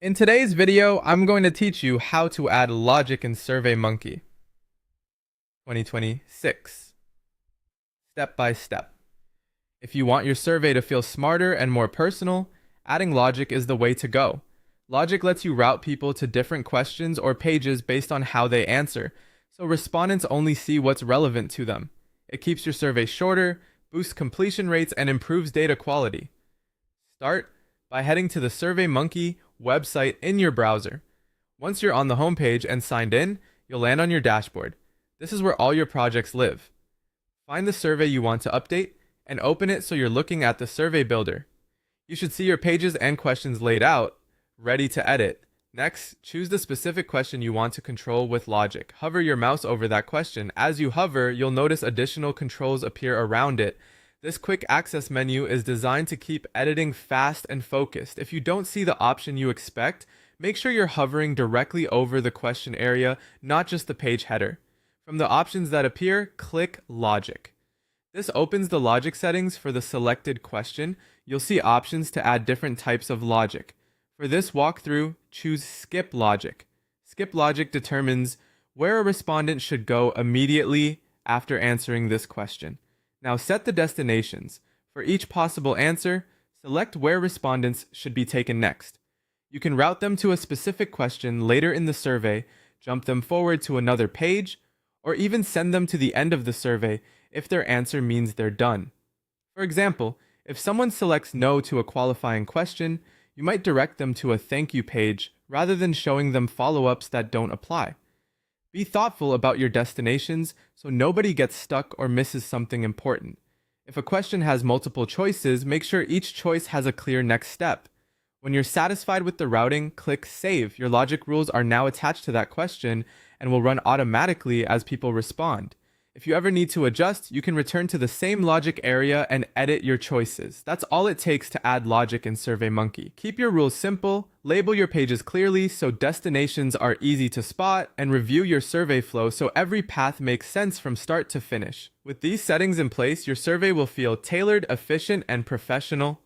In today's video, I'm going to teach you how to add logic in Surveymonkey 2026, step by step. If you want your survey to feel smarter and more personal, adding logic is the way to go. Logic lets you route people to different questions or pages based on how they answer, so respondents only see what's relevant to them. It keeps your survey shorter, boosts completion rates, and improves data quality. Start by heading to the Surveymonkey website in your browser. Once you're on the homepage and signed in, you'll land on your dashboard. This is where all your projects live. Find the survey you want to update and open it so you're looking at the survey builder. You should see your pages and questions laid out, ready to edit. Next, choose the specific question you want to control with logic. Hover your mouse over that question. As you hover, you'll notice additional controls appear around it. This quick access menu is designed to keep editing fast and focused. If you don't see the option you expect, make sure you're hovering directly over the question area, not just the page header. From the options that appear, click Logic. This opens the logic settings for the selected question. You'll see options to add different types of logic. For this walkthrough, choose Skip Logic. Skip Logic determines where a respondent should go immediately after answering this question. Now set the destinations. For each possible answer, select where respondents should be taken next. You can route them to a specific question later in the survey, jump them forward to another page, or even send them to the end of the survey if their answer means they're done. For example, if someone selects no to a qualifying question, you might direct them to a thank you page rather than showing them follow-ups that don't apply. Be thoughtful about your destinations so nobody gets stuck or misses something important. If a question has multiple choices, make sure each choice has a clear next step. When you're satisfied with the routing, click Save. Your logic rules are now attached to that question and will run automatically as people respond. If you ever need to adjust, you can return to the same logic area and edit your choices. That's all it takes to add logic in Surveymonkey. Keep your rules simple, label your pages clearly so destinations are easy to spot, and review your survey flow so every path makes sense from start to finish. With these settings in place, your survey will feel tailored, efficient, and professional.